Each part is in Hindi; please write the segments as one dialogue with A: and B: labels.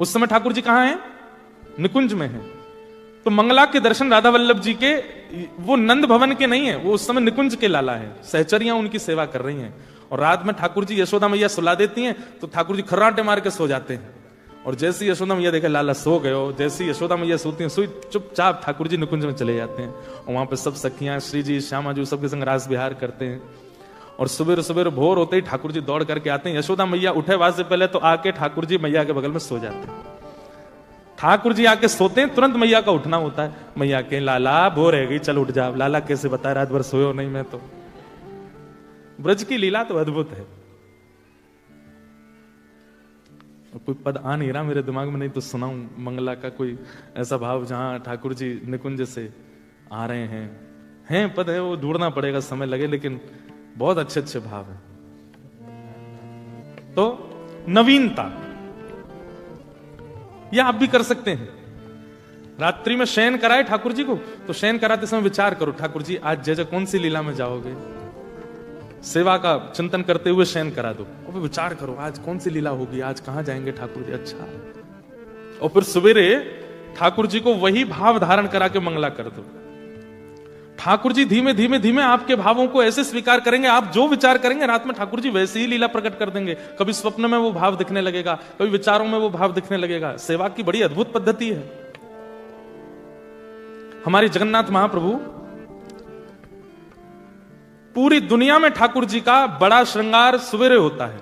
A: उस समय ठाकुर जी कहां हैं? निकुंज में हैं। तो मंगला के दर्शन राधा वल्लभ जी के वो नंद भवन के नहीं है, वो उस समय निकुंज के लाला है। सहचरियां उनकी सेवा कर रही हैं और रात में ठाकुर जी यशोदा मैया सुला देती हैं तो ठाकुर जी खर्राटे मार के सो जाते हैं। और जैसी यशोदा मैया देखे लाला सो गए हो, जैसी यशोदा मैया सोती हैं सोई चुपचाप ठाकुर जी निकुंज में चले जाते हैं और वहां पे सब सखियां श्री जी श्यामा जी सबके संग रास विहार करते हैं। और सुबह सुबह भोर होते ही ठाकुर जी दौड़ करके आते हैं। यशोदा मैया उठे बाद से पहले तो आके ठाकुर जी मैया के बगल में सो जाते हैं। ठाकुर जी आके सोते हैं, तुरंत मैया का उठना होता है। मैया के लाला भोर है गई, चल उठ जा। लाला कैसे बताए, रात भर सोयो नहीं मैं तो। ब्रज की लीला तो अद्भुत है। कोई पद आ नहीं रहा मेरे दिमाग में, नहीं तो सुनाऊं मंगला का कोई ऐसा भाव जहां ठाकुर जी निकुंज से आ रहे हैं पद है, वो ढूंढना पड़ेगा, समय लगे, लेकिन बहुत अच्छे अच्छे भाव है। तो नवीनता यह आप भी कर सकते हैं। रात्रि में शयन कराए ठाकुर जी को, तो शयन कराते समय विचार करो, ठाकुर जी आज जैसे कौन सी लीला में जाओगे, सेवा का चिंतन करते हुए शयन करा दो और फिर विचार करो आज कौन सी लीला होगी, आज कहां जाएंगे ठाकुर जी। अच्छा, और फिर सवेरे ठाकुर जी को वही भाव धारण करा के मंगला कर दो। ठाकुर जी धीमे धीमे धीमे आपके भावों को ऐसे स्वीकार करेंगे, आप जो विचार करेंगे रात में ठाकुर जी वैसे ही लीला प्रकट कर देंगे। कभी स्वप्न में वो भाव दिखने लगेगा, कभी विचारों में वो भाव दिखने लगेगा। सेवा की बड़ी अद्भुत पद्धति है। हमारे जगन्नाथ महाप्रभु, पूरी दुनिया में ठाकुर जी का बड़ा श्रृंगार सवेरे होता है।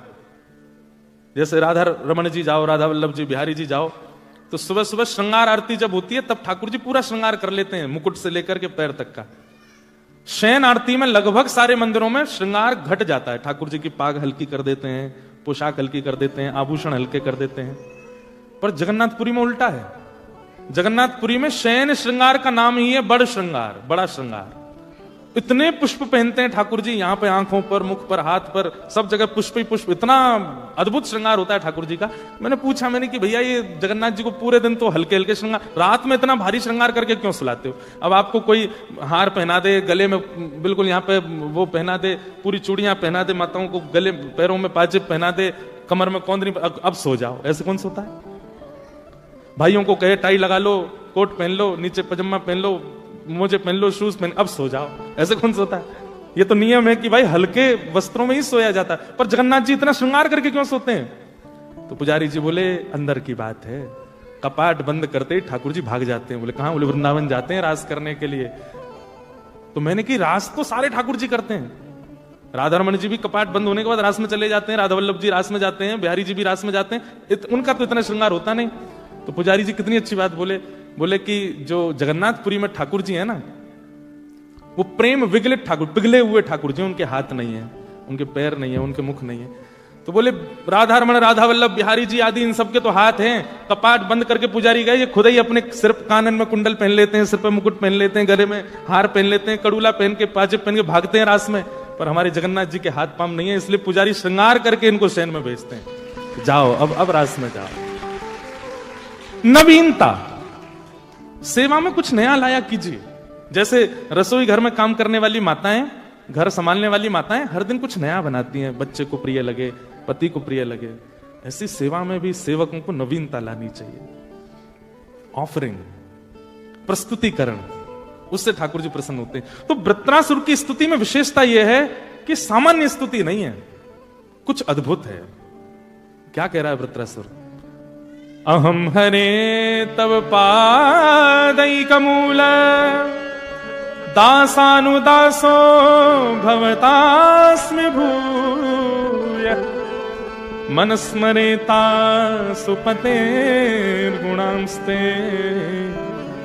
A: जैसे राधा रमन जी जाओ, राधा वल्लभ जी, बिहारी जी जाओ, तो सुबह सुबह श्रृंगार आरती जब होती है तब ठाकुर जी पूरा श्रृंगार कर लेते हैं, मुकुट से लेकर के पैर तक का। शयन आरती में लगभग सारे मंदिरों में श्रृंगार घट जाता है। ठाकुर जी की पाग हल्की कर देते हैं, पोशाक हल्की कर देते हैं, आभूषण हल्के कर देते हैं। पर जगन्नाथपुरी में उल्टा है। जगन्नाथपुरी में शयन श्रृंगार का नाम ही है बड़ श्रृंगार, बड़ा श्रृंगार। इतने पुष्प पहनते हैं ठाकुर जी, यहां पे आंखों पर, मुख पर, हाथ पर, सब जगह पुष्प ही पुष्प। इतना अद्भुत श्रृंगार होता है ठाकुर जी का। मैंने पूछा कि भैया ये जगन्नाथ जी को पूरे दिन तो हल्के हल्के श्रृंगार, रात में इतना भारी श्रृंगार करके क्यों सुलाते हो? अब आपको कोई हार पहना दे, गले में बिल्कुल यहाँ पे वो पहना दे, पूरी चूड़ियां पहना दे, माताओं को गले पैरों में पाजेब पहना दे, कमर में कौंदरी, अब सो जाओ, ऐसे कौन सोता है? भाइयों को कहे टाई लगा लो, कोट पहन लो, नीचे पजामा पहन लो, मोजे पहन लो, शूज पहन, अब सो जाओ, ऐसे कौन सोता है? ये तो नियम है कि भाई हल्के वस्त्रों में ही सोया जाता है। पर जगन्नाथ जी इतना श्रृंगार करके क्यों सोते हैं? तो पुजारी जी बोले अंदर की बात है। कपाट बंद करते ही ठाकुर जी भाग जाते हैं। बोले कहां? बोले वृंदावन जाते हैं रास करने के लिए। तो मैंने कि रास तो सारे ठाकुर जी करते हैं। राधा रमन जी भी कपाट बंद होने के बाद रास में चले जाते हैं, राधा वल्लभ जी रास में जाते हैं, बिहारी जी भी रास में जाते हैं, उनका तो इतना श्रृंगार होता नहीं। तो पुजारी जी कितनी अच्छी बात बोले कि जो जगन्नाथपुरी में ठाकुर जी है ना, वो प्रेम विगलित ठाकुर, पिघले हुए ठाकुर जी, उनके हाथ नहीं है, उनके पैर नहीं है, उनके मुख नहीं है। तो बोले राधा रमन, राधा वल्लभ, बिहारी जी आदि इन सबके तो हाथ हैं। कपाट बंद करके पुजारी गए, ये खुद ही अपने सिर कानन में कुंडल पहन लेते हैं, सिर पे मुकुट पहन लेते हैं, गले में हार पहन लेते हैं, कड़ूला पहन के, पाजेब पहन के भागते हैं रास में। पर हमारे जगन्नाथ जी के हाथ पाम नहीं है, इसलिए पुजारी श्रृंगार करके इनको शयन में भेजते हैं। जाओ अब रास में जाओ। नवीनता, सेवा में कुछ नया लाया कीजिए। जैसे रसोई घर में काम करने वाली माताएं, घर संभालने वाली माताएं हर दिन कुछ नया बनाती हैं, बच्चे को प्रिय लगे, पति को प्रिय लगे। ऐसी सेवा में भी सेवकों को नवीनता लानी चाहिए। ऑफरिंग, प्रस्तुतिकरण, उससे ठाकुर जी प्रसन्न होते हैं। तो वृत्रासुर की स्तुति में विशेषता यह है कि सामान्य स्तुति नहीं है, कुछ अद्भुत है। क्या कह रहा है वृत्रासुर? अहम हरे तव पादैकमूल दासानुदासो भवतास्मि भूय मनस्मरेता सुपतेर्गुणांस्ते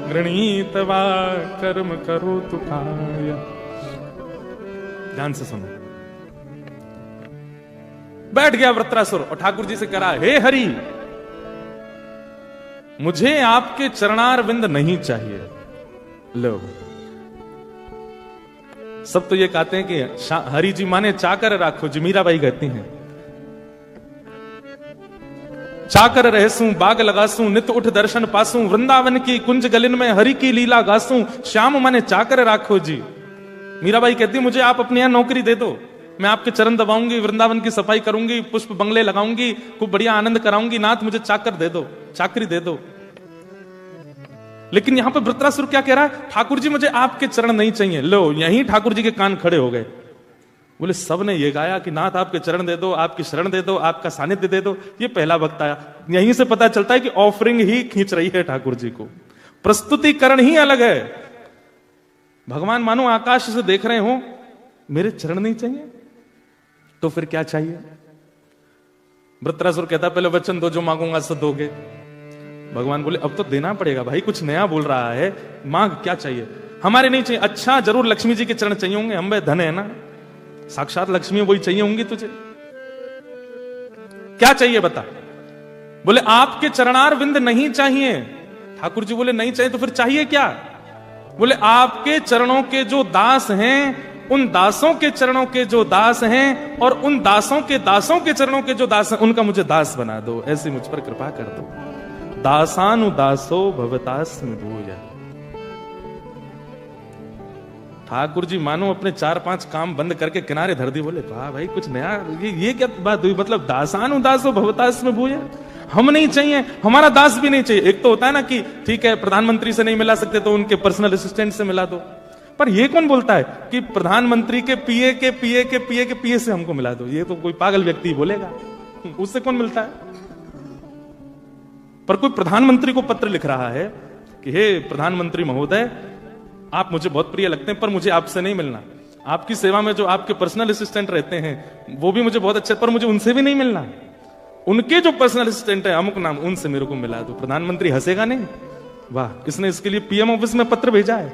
A: गृणीतवा कर्म करोतु काय। ध्यान से सुनो। बैठ गया वृत्रासुर और ठाकुर जी से कहा, हे हरि, मुझे आपके चरणार विंद नहीं चाहिए। लो, सब तो ये कहते हैं कि हरि जी माने चाकर राखो जी, मीराबाई कहती हैं। चाकर रहसूं, बाग लगासूं, नित उठ दर्शन पासूं, वृंदावन की कुंज गलिन में हरि की लीला गासूं, श्याम माने चाकर राखो जी। मीराबाई कहती मुझे आप अपने यहां नौकरी दे दो, मैं आपके चरण दबाऊंगी, वृंदावन की सफाई करूंगी, पुष्प बंगले लगाऊंगी, खूब बढ़िया आनंद कराऊंगी, नाथ मुझे चाकर दे दो, चाकरी दे दो। लेकिन यहां पर वृत्रासुर क्या कह रहा है, ठाकुर जी मुझे आपके चरण नहीं चाहिए। लो, यहीं ठाकुर जी के कान खड़े हो गए। बोले सब ने ये गाया कि नाथ आपके चरण दे दो, आपकी शरण दे दो, आपका सानिध्य दे दो। ये पहला वक्त आया। यहीं से पता चलता है कि ऑफरिंग ही खींच रही है ठाकुर जी को, प्रस्तुतिकरण ही अलग है। भगवान मानो आकाश से देख रहे हो, मेरे चरण नहीं चाहिए तो फिर क्या चाहिए? वृत्रासुर कहता पहले वचन दो, जो मांगूंगा सो दोगे। भगवान बोले अब तो देना पड़ेगा भाई, कुछ नया बोल रहा है, मांग क्या चाहिए? हमारे नहीं चाहिए। अच्छा जरूर लक्ष्मी जी के चरण चाहिए होंगे, हम धन है ना, साक्षात लक्ष्मी वही चाहिए होंगी तुझे। क्या चाहिए बता? बोले आपके चरणार विंद नहीं चाहिए। ठाकुर जी बोले नहीं चाहिए तो फिर चाहिए क्या? बोले आपके चरणों के जो दास हैं, उन दासों के चरणों के जो दास हैं, और उन दासों के चरणों के जो दास हैं, उनका मुझे दास बना दो, ऐसी मुझ पर कृपा कर दो। दासानुदासो भवतास्मि भूय। ठाकुर जी मानो अपने 4-5 काम बंद करके किनारे धर दी। बोले वाह भाई, कुछ नया, ये क्या बात हुई? मतलब दासानुदासो भवतास्मि भूय, हम नहीं चाहिए, हमारा दास भी नहीं चाहिए। एक तो होता है ना कि ठीक है प्रधानमंत्री से नहीं मिला सकते तो उनके पर्सनल असिस्टेंट से मिला दो, पर ये कौन बोलता है कि प्रधानमंत्री के पीए के पीए के पीए के पीए से हमको मिला दो? ये तो कोई पागल व्यक्ति बोलेगा, उससे कौन मिलता है? पर कोई प्रधानमंत्री को पत्र लिख रहा है कि हे प्रधानमंत्री महोदय, आप मुझे बहुत प्रिय लगते हैं पर मुझे आपसे नहीं मिलना। आपकी सेवा में जो आपके पर्सनल असिस्टेंट रहते हैं वो भी मुझे बहुत अच्छे, पर मुझे उनसे भी नहीं मिलना। उनके जो पर्सनल असिस्टेंट है अमुक नाम, उनसे मेरे को मिला दो। प्रधानमंत्री हंसेगा नहीं, वाह इसने इसके लिए पीएम ऑफिस में पत्र भेजा है।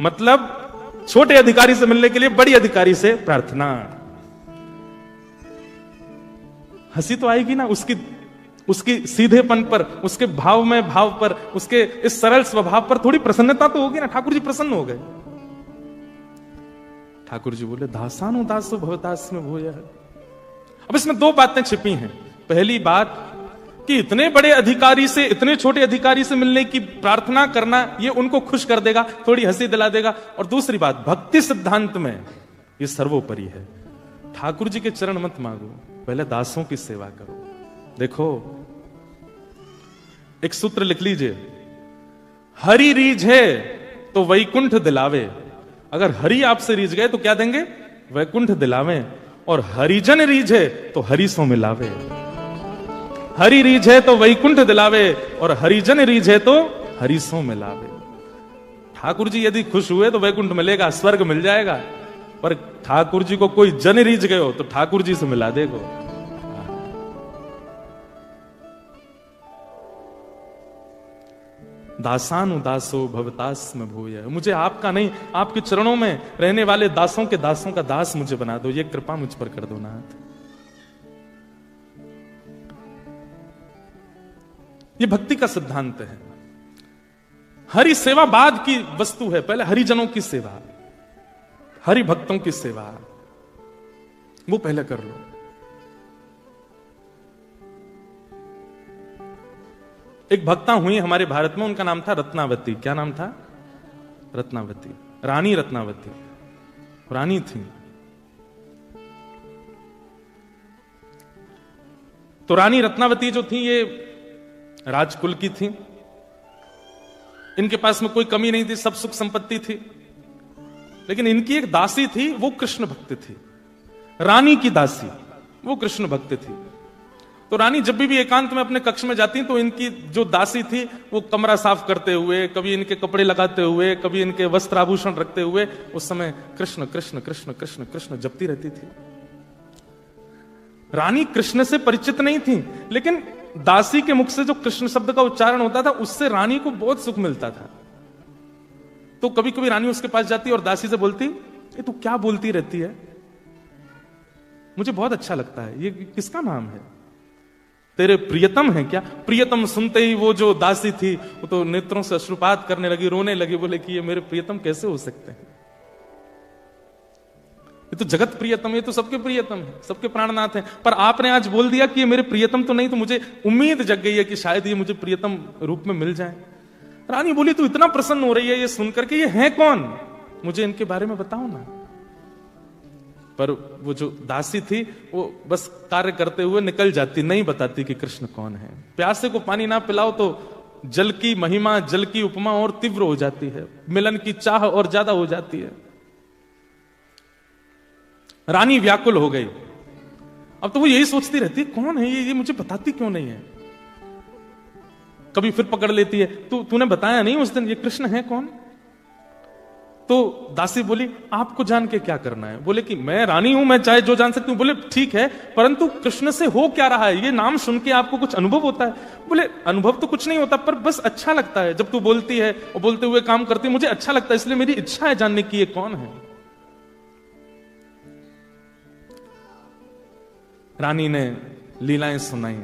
A: मतलब छोटे अधिकारी से मिलने के लिए बड़ी अधिकारी से प्रार्थना। हंसी तो आएगी ना उसकी सीधेपन पर, उसके भाव में भाव पर, उसके इस सरल स्वभाव पर थोड़ी प्रसन्नता तो होगी ना। ठाकुर जी प्रसन्न हो गए। ठाकुर जी बोले दासानुदासो भवतास्मि भूय। अब इसमें 2 बातें छिपी हैं। पहली बात कि इतने बड़े अधिकारी से इतने छोटे अधिकारी से मिलने की प्रार्थना करना, ये उनको खुश कर देगा, थोड़ी हंसी दिला देगा। और दूसरी बात, भक्ति सिद्धांत में ये सर्वोपरि है। ठाकुर जी के चरण मत मांगो, पहले दासों की सेवा करो। देखो एक सूत्र लिख लीजिए, हरि रीझे तो वैकुंठ दिलावे। अगर हरि आपसे रीझ गए तो क्या देंगे? वैकुंठ दिलावे। और हरिजन रीझे तो हरि सो मिलावे। हरि रीझे तो वैकुंठ दिलावे और हरिजन रीझे तो हरि सो मिलावे। ठाकुर जी यदि खुश हुए तो वैकुंठ मिलेगा, स्वर्ग मिल जाएगा। पर ठाकुर जी को कोई जन रीझ गए हो तो ठाकुर जी से मिला देगो। दासानुदासो भवतास्मि भूय। मुझे आपका नहीं, आपके चरणों में रहने वाले दासों के दासों का दास मुझे बना दो, ये कृपा मुझ पर कर दो नाथ। ये भक्ति का सिद्धांत है। हरि सेवा बाद की वस्तु है, पहले हरिजनों की सेवा, हरि भक्तों की सेवा वो पहले कर लो। एक भक्ता हुई हमारे भारत में, उनका नाम था रत्नावती। क्या नाम था? रत्नावती, रानी रत्नावती, रानी थी। तो रानी रत्नावती जो थी ये राजकुल की थी। इनके पास में कोई कमी नहीं थी, सब सुख संपत्ति थी। लेकिन इनकी एक दासी थी, वो कृष्ण भक्त थी। रानी की दासी वो कृष्ण भक्त थी। तो रानी जब भी एकांत में अपने कक्ष में जाती तो इनकी जो दासी थी वो कमरा साफ करते हुए, कभी इनके कपड़े लगाते हुए, कभी इनके वस्त्र आभूषण रखते हुए उस समय कृष्ण कृष्ण कृष्ण कृष्ण कृष्ण जपती रहती थी। रानी कृष्ण से परिचित नहीं थी, लेकिन दासी के मुख से जो कृष्ण शब्द का उच्चारण होता था उससे रानी को बहुत सुख मिलता था। तो कभी कभी रानी उसके पास जाती और दासी से बोलती, ये तू क्या बोलती रहती है, मुझे बहुत अच्छा लगता है, ये किसका नाम है, तेरे प्रियतम है क्या? प्रियतम सुनते ही वो जो दासी थी वो तो नेत्रों से अश्रुपात करने लगी, रोने लगी। बोले कि ये मेरे प्रियतम कैसे हो सकते हैं, ये तो जगत प्रियतम, ये तो सबके प्रियतम है, सबके प्राणनाथ हैं। पर आपने आज बोल दिया कि ये मेरे प्रियतम तो नहीं, तो मुझे उम्मीद जग गई है कि शायद ये मुझे प्रियतम रूप में मिल जाए। रानी बोली तू इतना प्रसन्न हो रही है ये सुनकर के, ये है कौन, मुझे इनके बारे में बताओ ना। पर वो जो दासी थी वो बस कार्य करते हुए निकल जाती, नहीं बताती कि कृष्ण कौन है। प्यासे को पानी ना पिलाओ तो जल की महिमा, जल की उपमा और तीव्र हो जाती है, मिलन की चाह और ज्यादा हो जाती है। रानी व्याकुल हो गई। अब तो वो यही सोचती रहती है, कौन है ये मुझे बताती क्यों नहीं है। कभी फिर पकड़ लेती है, तूने बताया नहीं उस दिन ये कृष्ण है कौन। तो दासी बोली, आपको जान के क्या करना है। बोले कि मैं रानी हूं, मैं चाहे जो जान सकती हूं। बोले ठीक है, परंतु कृष्ण से हो क्या रहा है, ये नाम सुन के आपको कुछ अनुभव होता है। बोले अनुभव तो कुछ नहीं होता, पर बस अच्छा लगता है जब तू बोलती है और बोलते हुए काम करती है, मुझे अच्छा लगता है, इसलिए मेरी इच्छा है जानने की ये कौन है। रानी ने लीलाएं सुनाई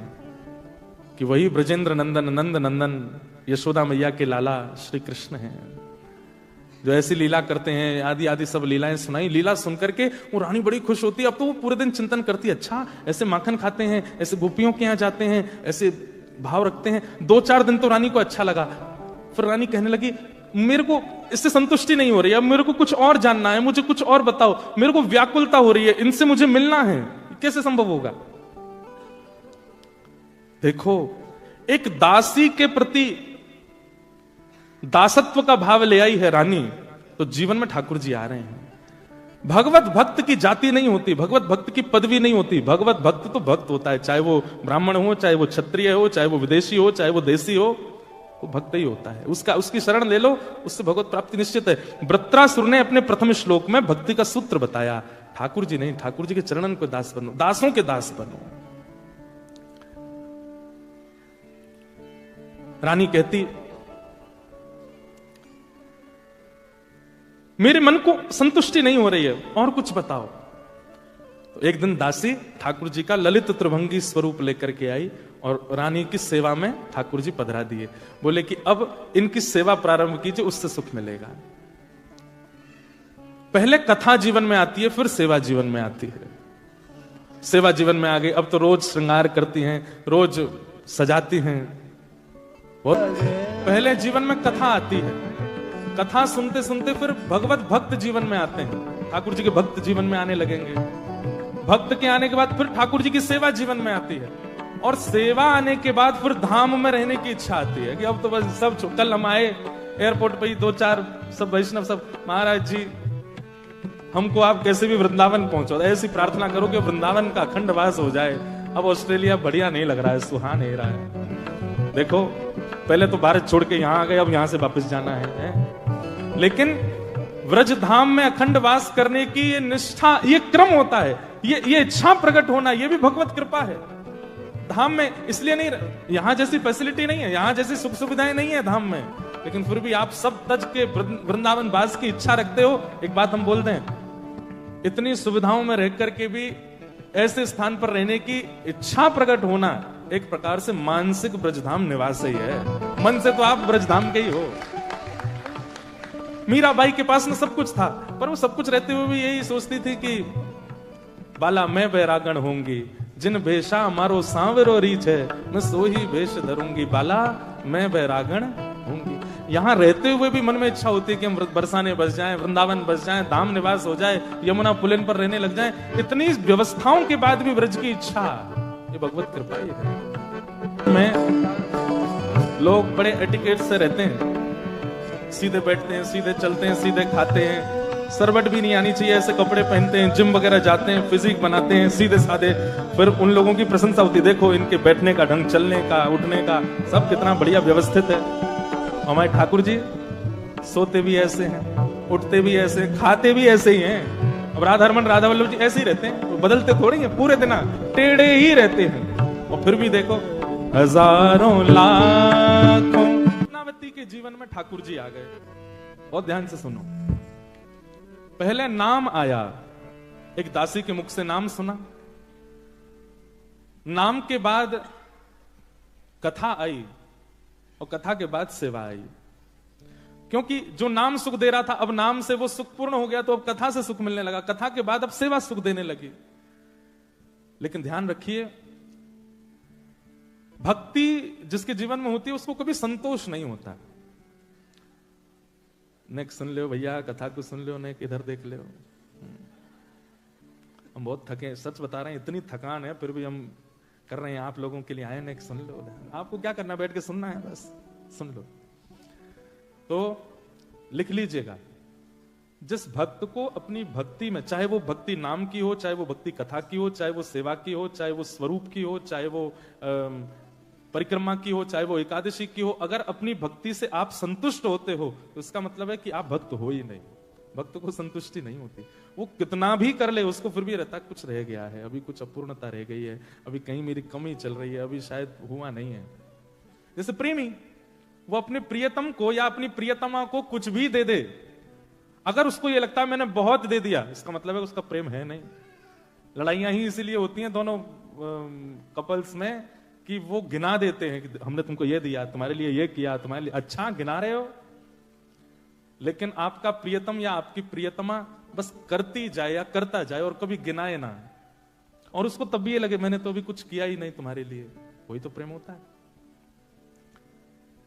A: कि वही ब्रजेंद्र नंदन, नंद नंदन, यशोदा मैया के लाला श्री कृष्ण हैं, जो ऐसी लीला करते हैं। आदि आदि सब लीलाएं सुनाई। लीला सुनकर के वो रानी बड़ी खुश होती है। अब तो वो पूरे दिन चिंतन करती है, अच्छा ऐसे माखन खाते हैं, ऐसे गोपियों के यहां जाते हैं, ऐसे भाव रखते हैं। 2-4 दिन तो रानी को अच्छा लगा। फिर रानी कहने लगी, मेरे को इससे संतुष्टि नहीं हो रही, अब मेरे को कुछ और जानना है, मुझे कुछ और बताओ, मेरे को व्याकुलता हो रही है, इनसे मुझे मिलना है। कैसे संभव होगा। देखो, एक दासी के प्रति दासत्व का भाव ले आई है रानी, तो जीवन में ठाकुर जी आ रहे हैं। भगवत भक्त की जाति नहीं होती, भगवत भक्त की पदवी नहीं होती। भगवत भक्त तो भक्त होता है, चाहे वो ब्राह्मण हो, चाहे वो क्षत्रिय हो, चाहे वो विदेशी हो, चाहे वो देसी हो, वो भक्त ही होता है। उसकी शरण ले लो, उससे भगवत प्राप्ति निश्चित है। वृत्रासुर ने अपने प्रथम श्लोक में भक्ति का सूत्र बताया। ठाकुर जी नहीं, ठाकुर जी के चरणन को दास बनो, दासों के दास बनो। रानी कहती, मेरे मन को संतुष्टि नहीं हो रही है, और कुछ बताओ। तो एक दिन दासी ठाकुर जी का ललित त्रिभंगी स्वरूप लेकर के आई और रानी की सेवा में ठाकुर जी पधरा दिए। बोले कि अब इनकी सेवा प्रारंभ कीजिए, उससे सुख मिलेगा। पहले कथा जीवन में आती है, फिर सेवा जीवन में आती है। सेवा जीवन में आ गई, अब तो रोज श्रृंगार करती हैं, रोज सजाती हैं। पहले जीवन में कथा आती है, कथा सुनते सुनते फिर भगवत भक्त जीवन में आते हैं, ठाकुर जी के भक्त जीवन में आने लगेंगे। भक्त के आने के बाद फिर ठाकुर जी की सेवा जीवन में आती है, और सेवा आने के बाद फिर धाम में रहने की इच्छा आती है कि अब तो बस सब कल हम आए एयरपोर्ट पे ही 2-4 सब वैष्णव सब, महाराज जी हमको आप कैसे भी वृंदावन पहुंचो, ऐसी प्रार्थना करो कि वृंदावन का अखंड वास हो जाए। अब ऑस्ट्रेलिया बढ़िया नहीं लग रहा है, सुहा नहीं रहा है। देखो पहले तो भारत छोड़ के यहां आ गए, अब यहां से वापस जाना है। लेकिन व्रज धाम में अखंड वास करने की ये निष्ठा, ये क्रम होता है, ये इच्छा प्रकट होना, ये भी भगवत कृपा है। धाम में इसलिए नहीं, यहां जैसी फैसिलिटी नहीं है, यहां जैसी सुख सुविधाएं नहीं है धाम में, लेकिन फिर भी आप सब तज के वृंदावन वास की इच्छा रखते हो। एक बात हम बोल दें, इतनी सुविधाओं में रह करके भी ऐसे स्थान पर रहने की इच्छा प्रकट होना एक प्रकार से मानसिक ब्रजधाम निवास ही है। मन से तो आप ब्रजधाम के ही हो। मीराबाई के पास में सब कुछ था, पर वो सब कुछ रहते हुए भी यही सोचती थी कि बाला मैं बैरागण होंगी, जिन भेषा मारो सांवरो रीछ है, मैं सो ही भेष धरूंगी, बाला मैं बैरागण होंगी। यहां रहते हुए भी मन में इच्छा होती है कि हम बरसाने बस जाएं, वृंदावन बस जाएं, धाम निवास हो जाए, यमुना पुलिन पर रहने लग जाएं। इतनी व्यवस्थाओं के बाद भी ब्रज की इच्छा, ये भगवत कृपा ही है। में लोग बड़े एटिकेट से रहते हैं, सीधे बैठते हैं, सीधे चलते हैं, सीधे खाते हैं, सरवट भी नहीं आनी चाहिए, ऐसे कपड़े पहनते हैं, जिम वगैरह जाते हैं, फिजिक बनाते हैं, सीधे साधे। फिर उन लोगों की प्रशंसा होती है, देखो इनके बैठने का ढंग, चलने का, उठने का, सब कितना बढ़िया व्यवस्थित है। हमारे ठाकुर जी सोते भी ऐसे हैं, उठते भी ऐसे, खाते भी ऐसे ही हैं। अब राधा रमन राधा वल्लभ जी ऐसे ही रहते हैं, बदलते थोड़ी हैं, पूरे दिन टेढ़े ही रहते हैं। और फिर भी देखो हजारों लाखों नावती के जीवन में ठाकुर जी आ गए। बहुत ध्यान से सुनो, पहले नाम आया, एक दासी के मुख से नाम सुना, नाम के बाद कथा आई, और कथा के बाद सेवा आई। क्योंकि जो नाम सुख दे रहा था, अब नाम से वो सुख पूर्ण हो गया, तो अब कथा से सुख मिलने लगा, कथा के बाद अब सेवा सुख देने लगी। लेकिन ध्यान रखिए, भक्ति जिसके जीवन में होती है उसको कभी संतोष नहीं होता। नेक सुन लो भैया, कथा को सुन लो, नेक इधर देख लो। हम बहुत थके, सच बता रहे हैं, इतनी थकान है फिर भी हम कर रहे हैं, आप लोगों के लिए आए ना, सुन लो। आपको क्या करना, बैठ के सुनना है, बस सुन लो। तो लिख लीजिएगा, जिस भक्त को अपनी भक्ति में, चाहे वो भक्ति नाम की हो, चाहे वो भक्ति कथा की हो, चाहे वो सेवा की हो, चाहे वो स्वरूप की हो, चाहे वो परिक्रमा की हो, चाहे वो एकादशी की हो, अगर अपनी भक्ति से आप संतुष्ट होते हो तो इसका मतलब है कि आप भक्त हो ही नहीं। भक्त को संतुष्टि नहीं होती, वो कितना भी कर ले उसको फिर भी रहता कुछ रह गया है, अभी कुछ अपूर्णता रह गई है, अभी कहीं मेरी कमी चल रही है, अभी शायद हुआ नहीं है। जैसे प्रेमी, वो अपने प्रियतम को या अपनी प्रियतमा को कुछ भी दे दे, अगर उसको ये लगता है मैंने बहुत दे दिया, इसका मतलब है उसका प्रेम है नहीं। लड़ाइयां ही इसीलिए होती हैं दोनों कपल्स में कि वो गिना देते हैं कि हमने तुमको ये दिया, तुम्हारे लिए ये किया, तुम्हारे लिए, अच्छा गिना रहे हो, लेकिन आपका प्रियतम या आपकी प्रियतमा बस करती जाए या करता जाए और कभी गिनाए ना, और उसको तब भी ये लगे मैंने तो अभी कुछ किया ही नहीं तुम्हारे लिए, वही तो प्रेम होता है।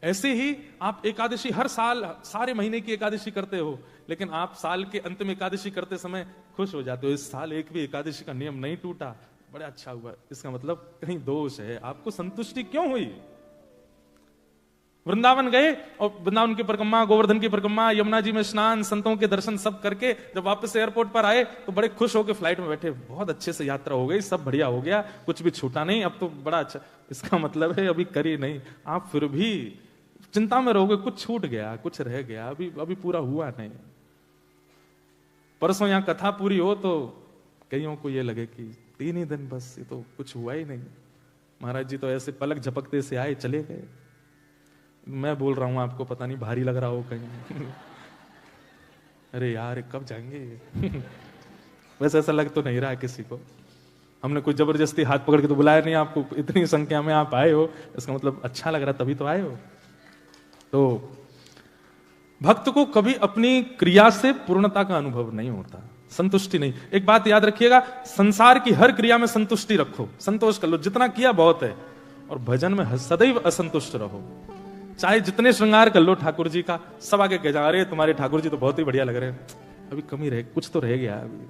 A: ऐसे ही आप एकादशी हर साल सारे महीने की एकादशी करते हो, लेकिन आप साल के अंत में एकादशी करते समय खुश हो जाते हो, इस साल एक भी एकादशी का नियम नहीं टूटा, बड़ा अच्छा हुआ। इसका मतलब कहीं दोष है, आपको संतुष्टि क्यों हुई? वृंदावन गए और वृंदावन की परिक्रमा, गोवर्धन की परिक्रमा, यमुना जी में स्नान, संतों के दर्शन सब करके जब वापस एयरपोर्ट पर आए तो बड़े खुश होकर फ्लाइट में बैठे, बहुत अच्छे से यात्रा हो गई, सब बढ़िया हो गया, कुछ भी छूटा नहीं, अब तो बड़ा अच्छा। इसका मतलब है अभी करी नहीं, आप फिर भी चिंता में रहोगे, कुछ छूट गया, कुछ रह गया, अभी पूरा हुआ नहीं। परसों यहां कथा पूरी हो तो कईयों को ये लगे कि 3 ही दिन बस, ये तो कुछ हुआ ही नहीं, महाराज जी तो ऐसे पलक झपकते से आए चले गए। मैं बोल रहा हूं आपको, पता नहीं भारी लग रहा हो कहीं अरे यार कब जाएंगे वैसे ऐसा लग तो नहीं रहा है किसी को, हमने कोई जबरदस्ती हाथ पकड़ के तो बुलाया नहीं आपको, इतनी संख्या में आप आए हो, इसका मतलब अच्छा लग रहा तभी तो आए हो। तो भक्त को कभी अपनी क्रिया से पूर्णता का अनुभव नहीं होता, संतुष्टि नहीं। एक बात याद रखिएगा, संसार की हर क्रिया में संतुष्टि रखो, संतोष कर लो, जितना किया बहुत है, और भजन में सदैव असंतुष्ट रहो। चाहे जितने श्रृंगार कर लो ठाकुर जी का, सब आगे कह जा, अरे तुम्हारे ठाकुर जी तो बहुत ही बढ़िया लग रहे हैं, अभी कमी रहे, कुछ तो रह गया अभी।